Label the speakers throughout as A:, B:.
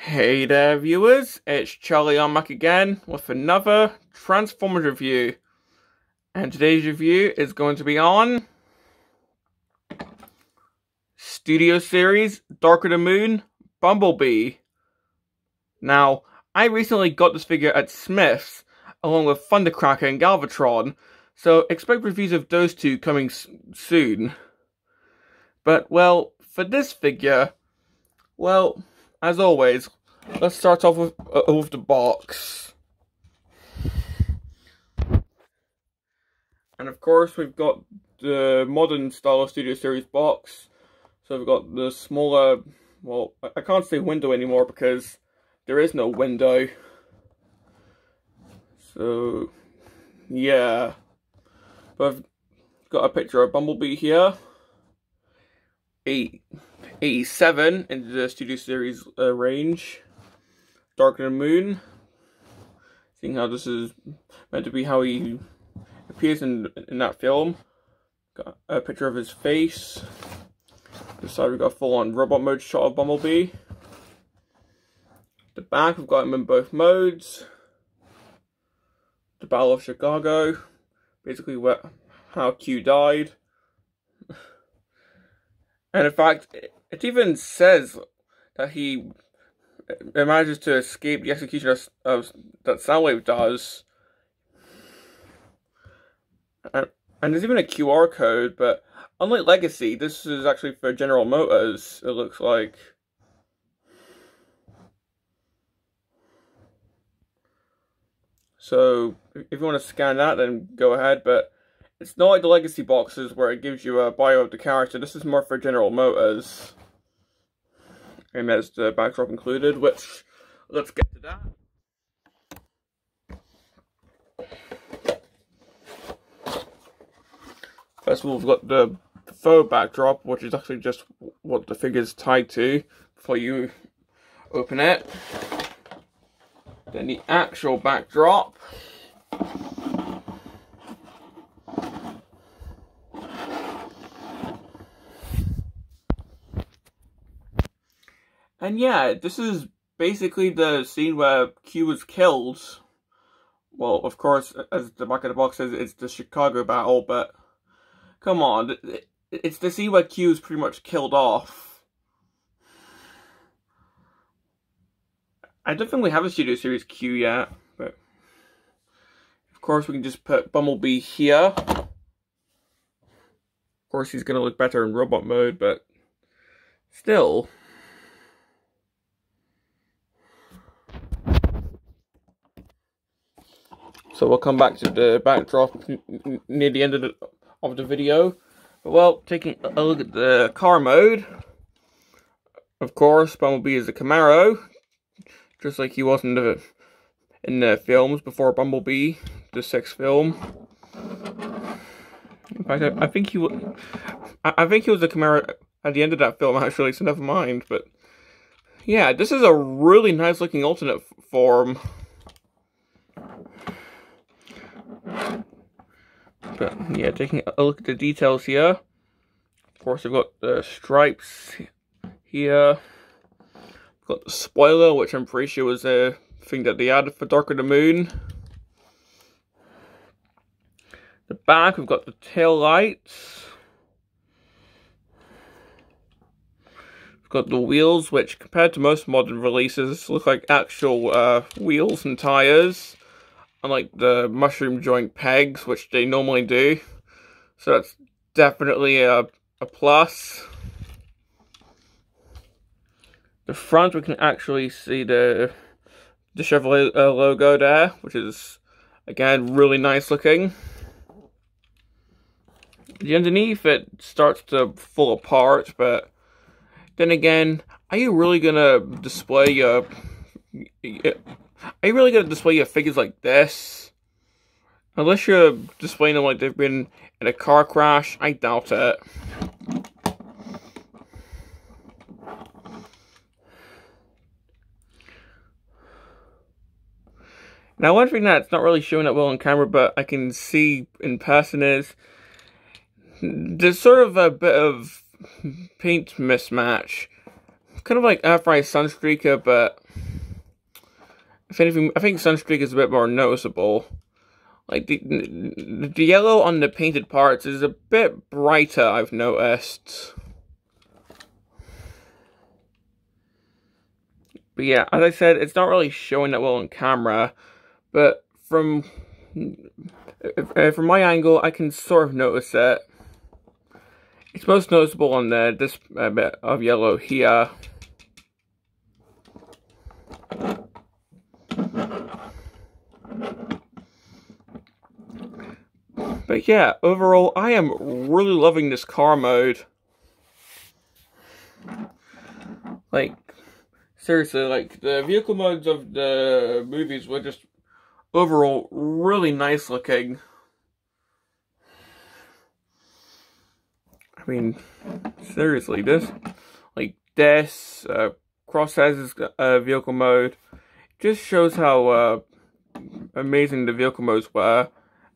A: Hey there viewers, it's Charlie on back again with another Transformers review. And today's review is going to be on Studio Series Dark of the Moon Bumblebee. Now, I recently got this figure at Smith's along with Thundercracker and Galvatron, so expect reviews of those two coming soon. But, well, for this figure, well, as always, let's start off with the box. And of course, we've got the modern style of Studio Series box. So we've got the smaller, well, I can't say window anymore because there is no window. So, yeah. But I've got a picture of Bumblebee here. 87 in the Studio Series range. Dark of the Moon. Seeing how this is meant to be how he appears in that film. Got a picture of his face. This side we've got a full-on robot mode shot of Bumblebee. The back we've got him in both modes. The Battle of Chicago. Basically how Q died. And in fact, it even says that he manages to escape the execution of that Soundwave does. And there's even a QR code, but unlike Legacy, this is actually for General Motors, it looks like. So, if you want to scan that, then go ahead, but it's not like the Legacy boxes where it gives you a bio of the character. This is more for General Motors. And there's the backdrop included, which, let's get to that. First of all, we've got the faux backdrop, which is actually just what the figure's tied to before you open it. Then the actual backdrop. And yeah, this is basically the scene where Q was killed. Well, of course, as the back of the box says, it's the Chicago battle, but come on, it's the scene where Q is pretty much killed off. I don't think we have a Studio Series Q yet, but of course we can just put Bumblebee here. Of course he's going to look better in robot mode, but still. So we'll come back to the backdrop near the end of the video. But well, taking a look at the car mode, of course, Bumblebee is a Camaro, just like he was in the films before Bumblebee, the 6th film. In fact, I think he was a Camaro at the end of that film, actually. So never mind. But yeah, this is a really nice looking alternate form. But yeah, taking a look at the details here. Of course, we've got the stripes here. We've got the spoiler, which I'm pretty sure was a thing that they added for Dark of the Moon. The back, we've got the tail lights. We've got the wheels, which compared to most modern releases, look like actual wheels and tires. Unlike the mushroom joint pegs, which they normally do. So that's definitely a plus. The front, we can actually see the Chevrolet logo there, which is, again, really nice looking. The underneath, it starts to fall apart, but then again, are you really gonna display your... Are you really going to display your figures like this? Unless you're displaying them like they've been in a car crash, I doubt it. Now, one thing that's not really showing up well on camera, but I can see in person is there's sort of a bit of paint mismatch. kind of like Airfry Sunstreaker, but if anything, I think Sunstreaker is a bit more noticeable. Like, the yellow on the painted parts is a bit brighter, I've noticed. But yeah, as I said, it's not really showing that well on camera, but from my angle, I can sort of notice it. It's most noticeable on this bit of yellow here. But yeah, overall, I am really loving this car mode. Like, seriously, like, the vehicle modes of the movies were just overall really nice looking. I mean, seriously, this Crosshairs' vehicle mode just shows how amazing the vehicle modes were,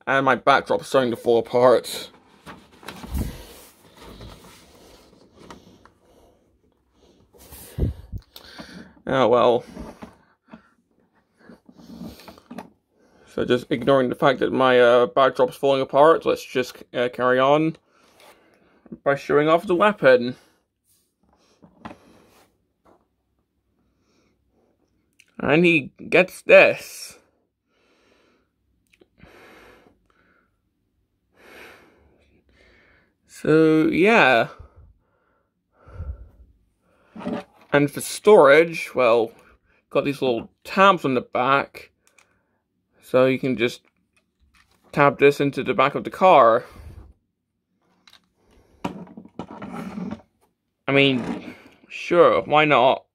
A: and my backdrop's starting to fall apart. Oh well. So just ignoring the fact that my backdrop's falling apart, let's just carry on by showing off the weapon. And he gets this. So, yeah. And for storage, well, got these little tabs on the back. So you can just tab this into the back of the car. I mean, sure, why not?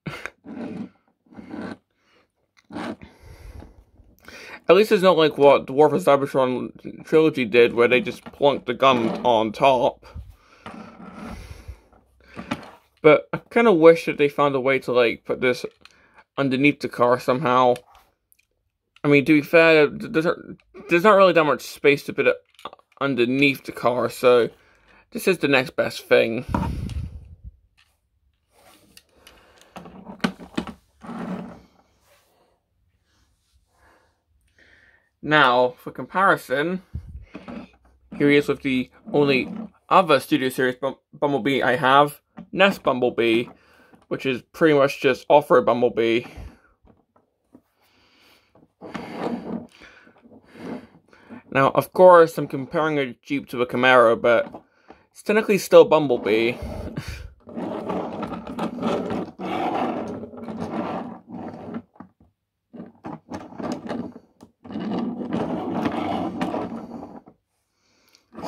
A: At least it's not like what the War for Cybertron trilogy did, where they just plunked the gun on top. But I kind of wish that they found a way to, like, put this underneath the car somehow. I mean, to be fair, there's not really that much space to put it underneath the car, so this is the next best thing. Now, for comparison, here he is with the only other Studio Series Bumblebee I have, Nest Bumblebee, which is pretty much just off-road Bumblebee. Now, of course, I'm comparing a Jeep to a Camaro, but it's technically still Bumblebee.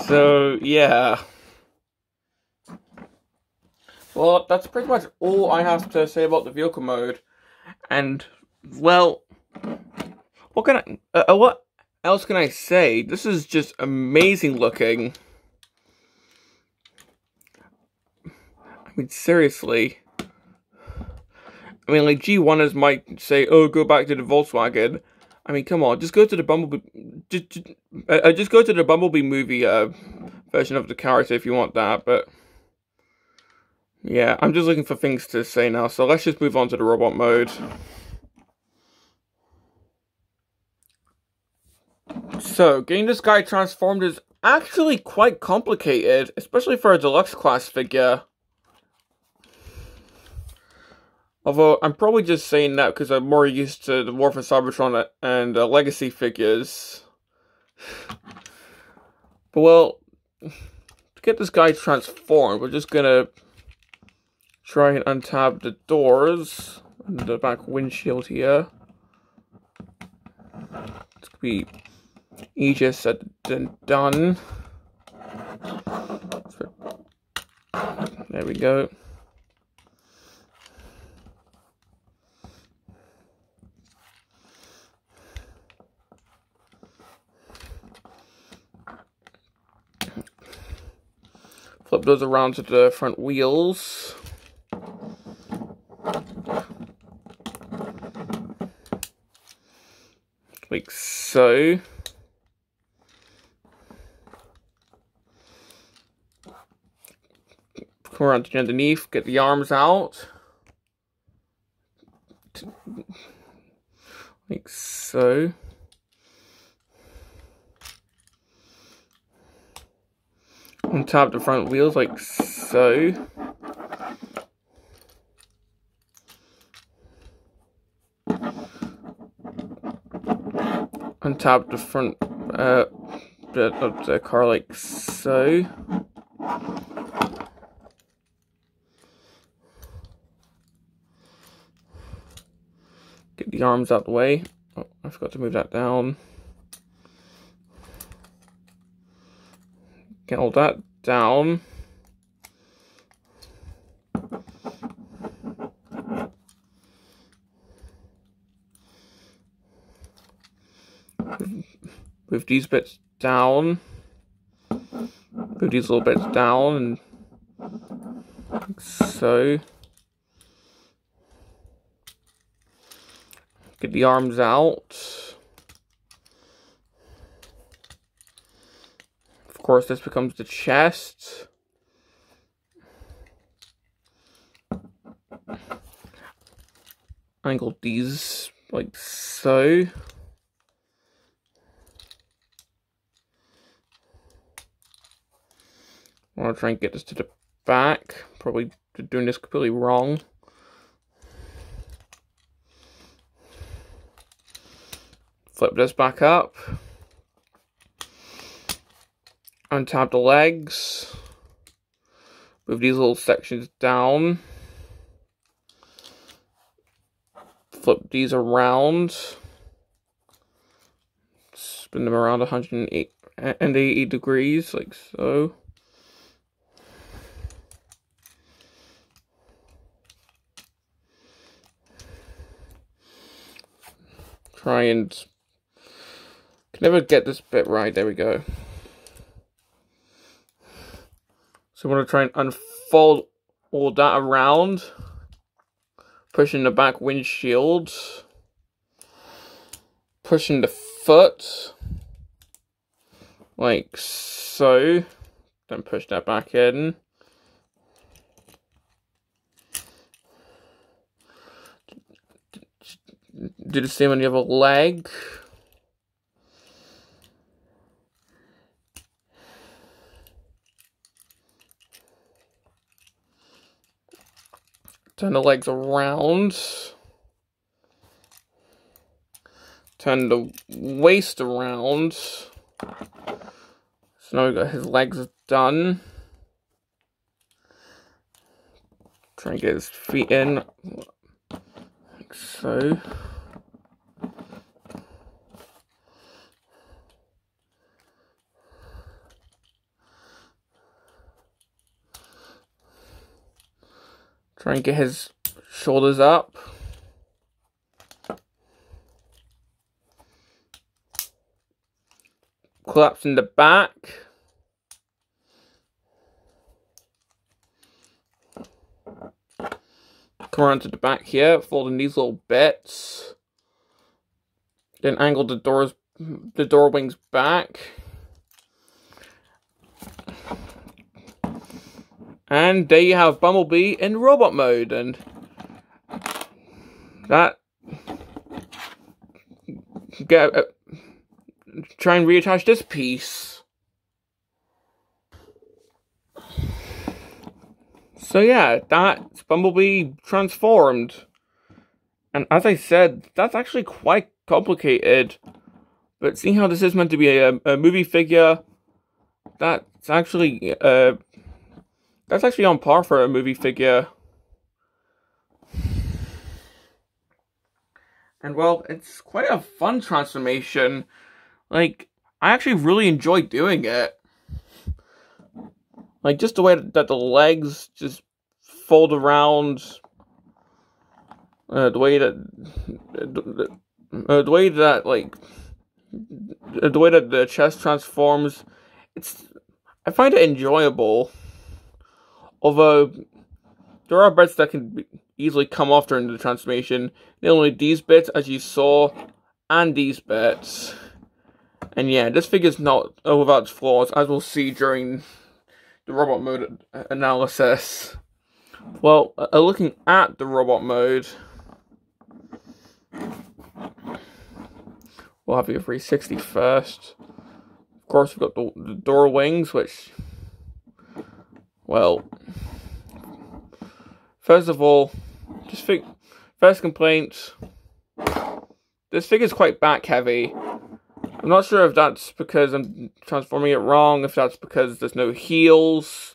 A: So, yeah. Well, that's pretty much all I have to say about the vehicle mode. And, well, what else can I say? This is just amazing looking. I mean, seriously. I mean, like, G1ers might say, oh, go back to the Volkswagen. I mean, come on, just go to the Bumblebee. Just go to the Bumblebee movie version of the character if you want that. But yeah, I'm just looking for things to say now. So let's just move on to the robot mode. So getting this guy transformed is actually quite complicated, especially for a deluxe class figure. Although, I'm probably just saying that because I'm more used to the War for Cybertron and Legacy figures. But well, to get this guy transformed, we're just gonna try and untab the doors and the back windshield here. It's gonna be easier said than done. There we go. Flip those around to the front wheels. Like so. Come around to underneath, get the arms out. like so. Untap the front wheels like so. Untap the front bit of the car like so. Get the arms out the way. Oh, I forgot to move that down. Get all that down. Move these bits down. Move these little bits down, and like so. Get the arms out. Of course, this becomes the chest. Angle these like so. I want to try and get this to the back. Probably doing this completely wrong. Flip this back up. Untap the legs. Move these little sections down. Flip these around. Spin them around 180 degrees, like so. Try and... can never get this bit right. There we go. So I'm going to try and unfold all that around. Pushing the back windshield. Pushing the foot. Like so. Then push that back in. Do the same on the other leg. Turn the legs around. Turn the waist around. So now we've got his legs done. Try and get his feet in. Like so. Try and get his shoulders up. Collapse in the back. Come around to the back here, folding these little bits. Then angle the door wings back. And there you have Bumblebee in robot mode, and that try and reattach this piece. So yeah, that's Bumblebee transformed. And as I said, that's actually quite complicated. But seeing how this is meant to be a movie figure, that's actually on par for a movie figure. And well, it's quite a fun transformation. Like, I actually really enjoy doing it. Like, just the way that the legs just fold around. The way that the chest transforms. I find it enjoyable. Although, there are bits that can easily come off during the transformation. Not only these bits, as you saw, and these bits. And yeah, this figure's not without its flaws, as we'll see during the robot mode analysis. Well, looking at the robot mode, we'll have your 360 first. Of course, we've got the door wings, which, well, first of all, first complaint, this figure's quite back heavy. I'm not sure if that's because I'm transforming it wrong, if that's because there's no heels,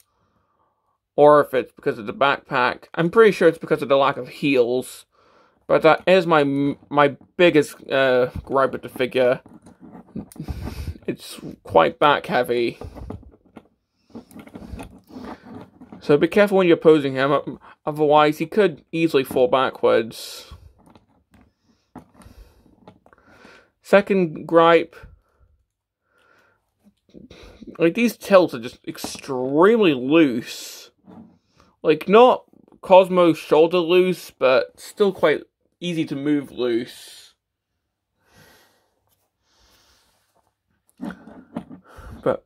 A: or if it's because of the backpack. I'm pretty sure it's because of the lack of heels. But that is my biggest gripe with the figure. It's quite back heavy. So be careful when you're posing him, otherwise he could easily fall backwards. Second gripe, like, these tilts are just extremely loose. Like, not Cosmo shoulder loose, but still quite easy to move loose. But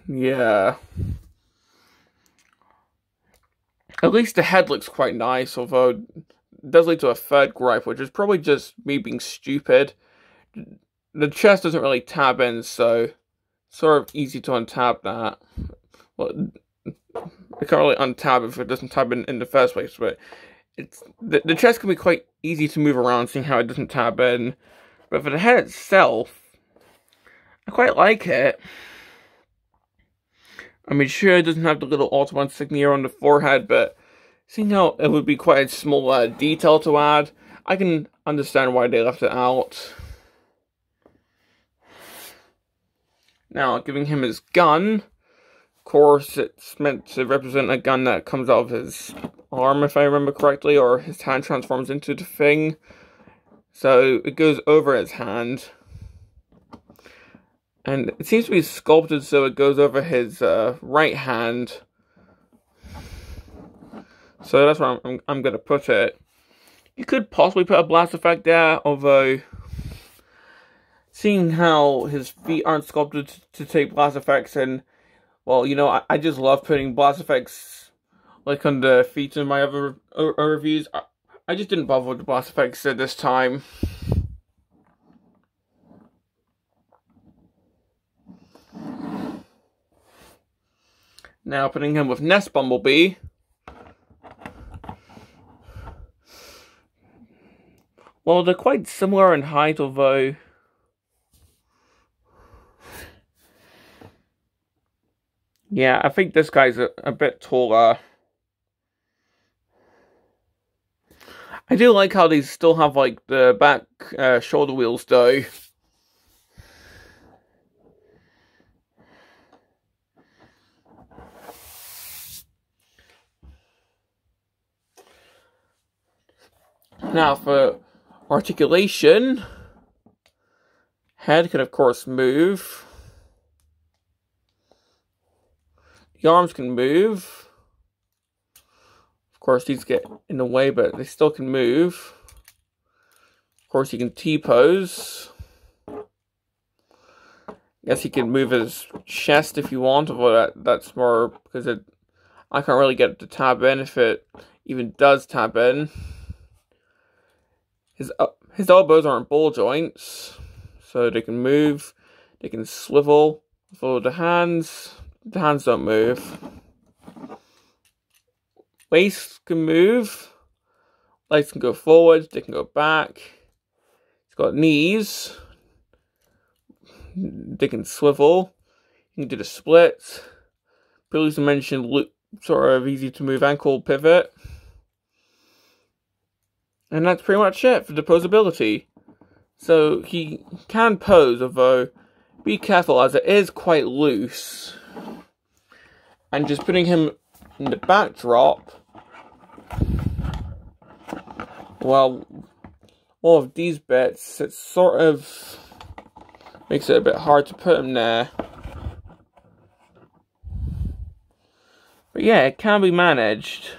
A: yeah, at least the head looks quite nice, although it does lead to a third gripe, which is probably just me being stupid. The chest doesn't really tab in, so it's sort of easy to untab that. Well, I can't really untab if it doesn't tab in the first place, but the chest can be quite easy to move around, seeing how it doesn't tab in. But for the head itself, I quite like it. I mean, sure, it doesn't have the little Autobahn insignia on the forehead, but seeing how it would be quite a small detail to add, I can understand why they left it out. Now, giving him his gun. Of course, it's meant to represent a gun that comes out of his arm, if I remember correctly, or his hand transforms into the thing. So it goes over his hand. And it seems to be sculpted so it goes over his right hand. So that's where I'm going to put it. You could possibly put a blast effect there, although seeing how his feet aren't sculpted to take blast effects, and, well, you know, I just love putting blast effects, like, on the feet in my other reviews. I just didn't bother with the blast effects at this time. Now, putting him with Nest Bumblebee. Well, they're quite similar in height, although yeah, I think this guy's a bit taller. I do like how these still have, like, the back shoulder wheels, though. Now, for articulation, head can, of course, move. The arms can move. Of course, these get in the way, but they still can move. Of course, you can T-pose. I guess he can move his chest if you want, although that's more because I can't really get it to tab in if it even does tab in. His elbows aren't ball joints, so they can move, they can swivel. For the hands don't move. Waist can move, legs can go forward, they can go back. He's got knees, they can swivel, you can do the split. Previously mentioned sort of easy to move ankle pivot. And that's pretty much it for the posability. So he can pose, although be careful as it is quite loose. And just putting him in the backdrop, well, all of these bits, it sort of makes it a bit hard to put him there. But yeah, it can be managed.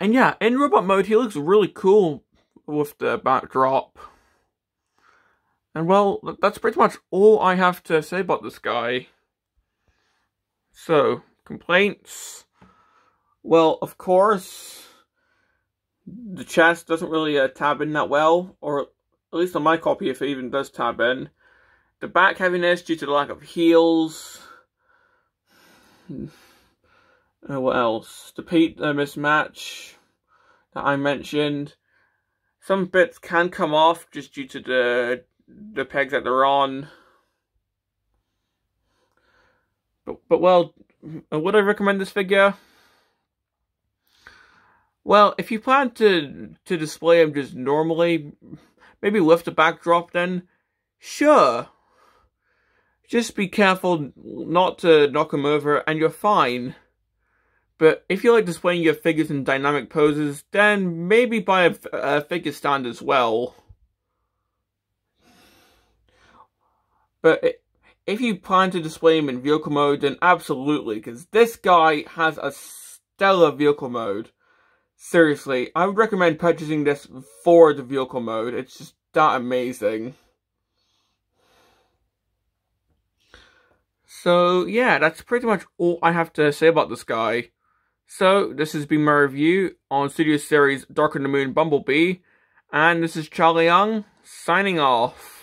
A: And yeah, in robot mode, he looks really cool with the backdrop. And well, that's pretty much all I have to say about this guy. So, complaints. Well, of course, the chest doesn't really tab in that well, or at least on my copy if it even does tab in. The back heaviness due to the lack of heels. What else? The peat mismatch that I mentioned. Some bits can come off just due to the pegs that they're on. But well, would I recommend this figure? Well, if you plan to display them just normally, maybe with the backdrop then, sure. Just be careful not to knock them over and you're fine. But if you like displaying your figures in dynamic poses, then maybe buy a figure stand as well. But if you plan to display him in vehicle mode, then absolutely, because this guy has a stellar vehicle mode. Seriously, I would recommend purchasing this for the vehicle mode. It's just that amazing. So yeah, that's pretty much all I have to say about this guy. So this has been my review on Studio Series Darker Than the Moon Bumblebee, and this is Charlie Young signing off.